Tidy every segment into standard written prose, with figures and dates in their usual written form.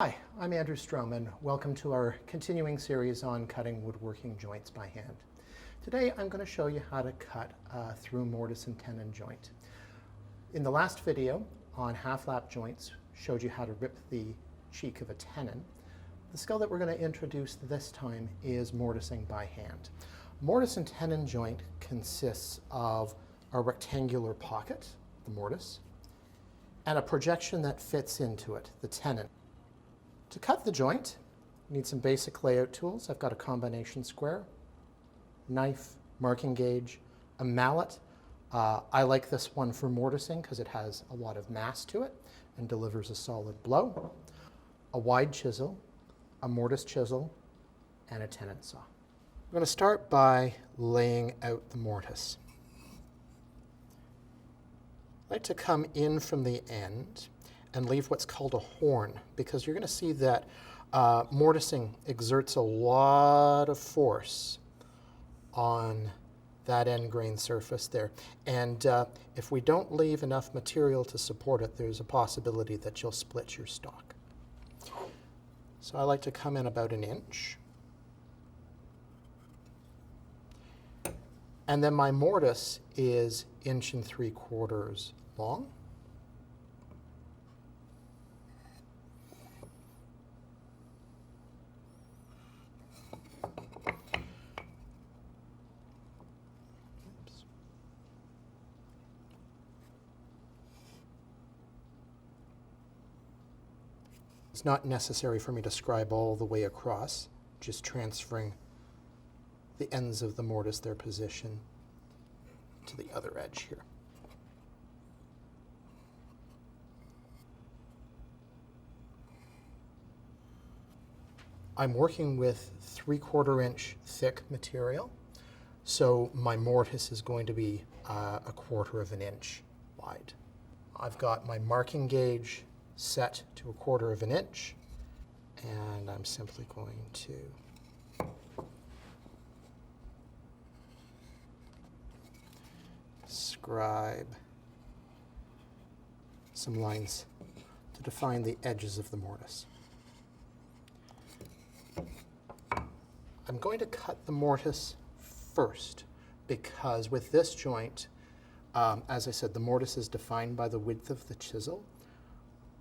Hi, I'm Andrew Strome, and welcome to our continuing series on cutting woodworking joints by hand. Today I'm going to show you how to cut through mortise and tenon joint. In the last video on half-lap joints, showed you how to rip the cheek of a tenon. The skill that we're going to introduce this time is mortising by hand. Mortise and tenon joint consists of a rectangular pocket, the mortise, and a projection that fits into it, the tenon. To cut the joint, you need some basic layout tools. I've got a combination square, knife, marking gauge, a mallet. I like this one for mortising because it has a lot of mass to it and delivers a solid blow. A wide chisel, a mortise chisel, and a tenon saw. I'm going to start by laying out the mortise. I like to come in from the end and leave what's called a horn, because you're going to see that mortising exerts a lot of force on that end grain surface there. And if we don't leave enough material to support it, there's a possibility that you'll split your stock. So I like to come in about 1 inch. And then my mortise is 1 3/4 inches long. It's not necessary for me to scribe all the way across, just transferring the ends of the mortise, their position, to the other edge here. I'm working with 3/4 inch thick material, so my mortise is going to be 1/4 inch wide. I've got my marking gauge set to 1/4 inch, and I'm simply going to scribe some lines to define the edges of the mortise. I'm going to cut the mortise first because with this joint, as I said, the mortise is defined by the width of the chisel.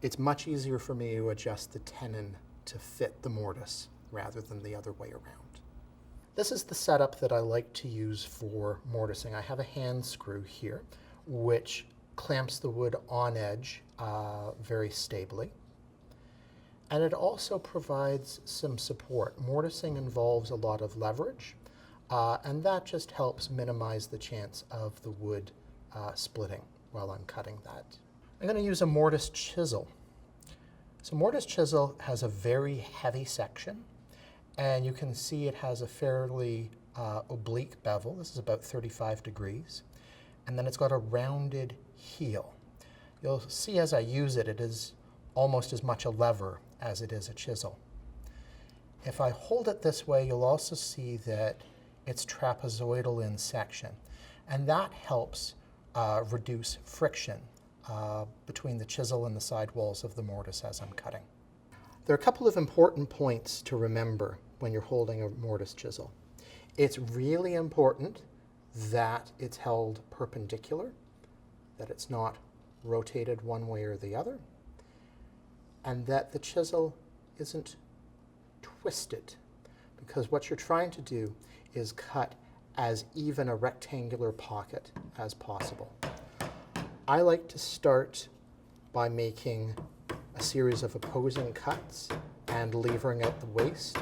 It's much easier for me to adjust the tenon to fit the mortise rather than the other way around. This is the setup that I like to use for mortising. I have a hand screw here, which clamps the wood on edge very stably. And it also provides some support. Mortising involves a lot of leverage, and that just helps minimize the chance of the wood splitting while I'm cutting that. I'm going to use a mortise chisel. So mortise chisel has a very heavy section, and you can see it has a fairly oblique bevel. This is about 35 degrees. And then it's got a rounded heel. You'll see as I use it, it is almost as much a lever as it is a chisel. If I hold it this way, you'll also see that it's trapezoidal in section, and that helps reduce friction between the chisel and the side walls of the mortise as I'm cutting. There are a couple of important points to remember when you're holding a mortise chisel. It's really important that it's held perpendicular, that it's not rotated one way or the other, and that the chisel isn't twisted, because what you're trying to do is cut as even a rectangular pocket as possible. I like to start by making a series of opposing cuts and levering out the waste,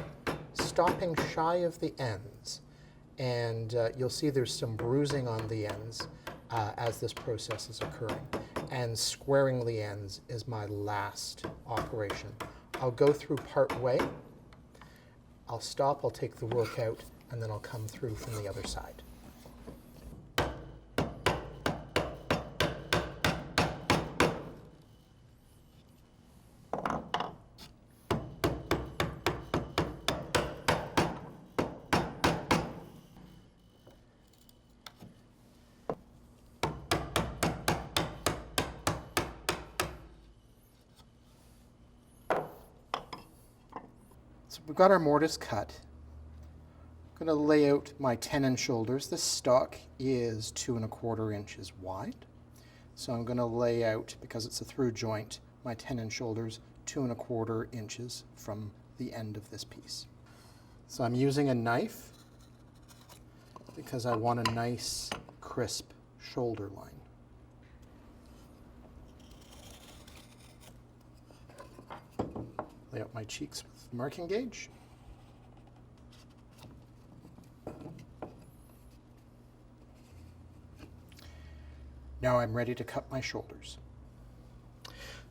stopping shy of the ends. And you'll see there's some bruising on the ends as this process is occurring. And squaring the ends is my last operation. I'll go through part way, I'll stop, I'll take the work out, and then I'll come through from the other side. So we've got our mortise cut. I'm going to lay out my tenon shoulders. This stock is 2 1/4 inches wide. So I'm going to lay out, because it's a through joint, my tenon shoulders 2 1/4 inches from the end of this piece. So I'm using a knife because I want a nice, crisp shoulder line. Lay out my cheeks with the marking gauge. Now I'm ready to cut my shoulders.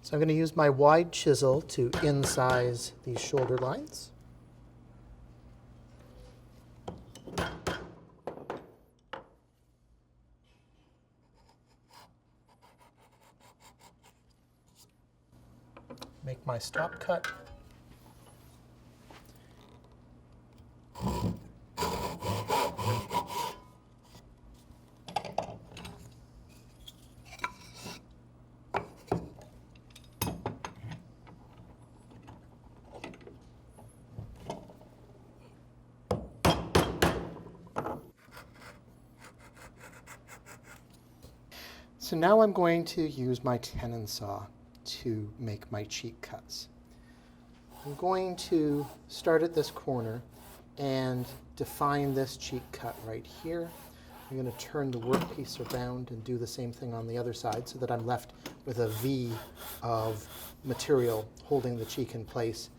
So I'm going to use my wide chisel to incise these shoulder lines. Make my stop cut. So now I'm going to use my tenon saw to make my cheek cuts. I'm going to start at this corner and define this cheek cut right here. I'm going to turn the workpiece around and do the same thing on the other side so that I'm left with a V of material holding the cheek in place.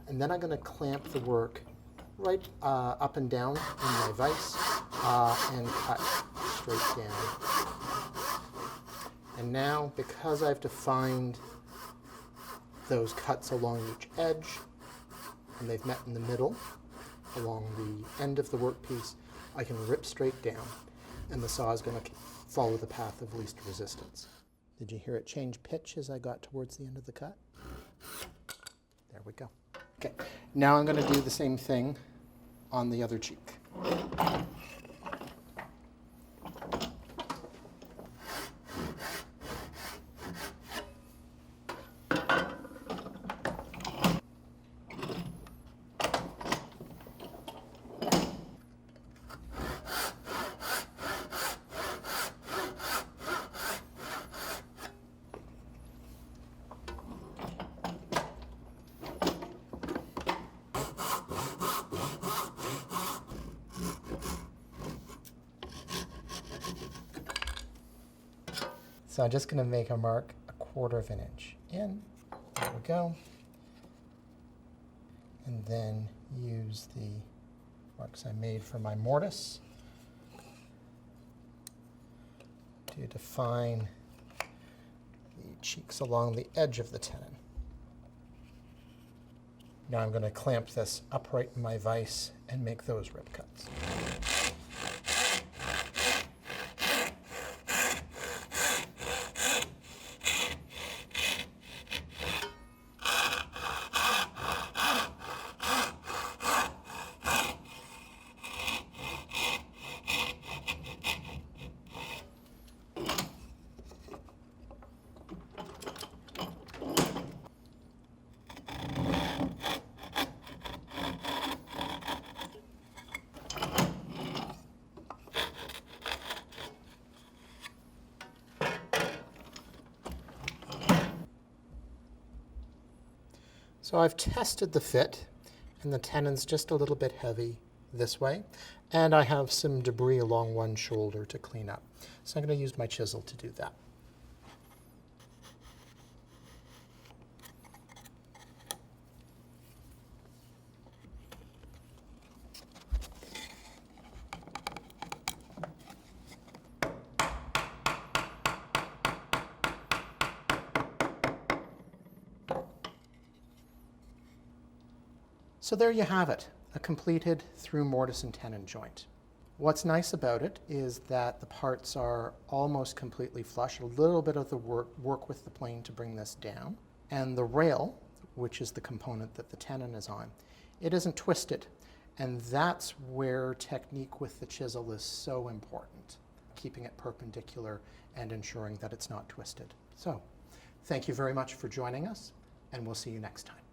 And then I'm going to clamp the work right up and down in my vise and cut straight down. And now, because I've defined those cuts along each edge, and they've met in the middle, along the end of the workpiece, I can rip straight down, and the saw is going to follow the path of least resistance. Did you hear it change pitch as I got towards the end of the cut? There we go. Okay, now I'm going to do the same thing on the other cheek. So I'm just going to make a mark 1/4 inch in. There we go. And then use the marks I made for my mortise to define the cheeks along the edge of the tenon. Now I'm going to clamp this upright in my vise and make those rip cuts. So I've tested the fit, and the tenon's just a little bit heavy this way, and I have some debris along one shoulder to clean up. So I'm going to use my chisel to do that. So there you have it, a completed through mortise and tenon joint. What's nice about it is that the parts are almost completely flush, a little bit of the work with the plane to bring this down. And the rail, which is the component that the tenon is on, it isn't twisted. And that's where technique with the chisel is so important, keeping it perpendicular and ensuring that it's not twisted. So, thank you very much for joining us, and we'll see you next time.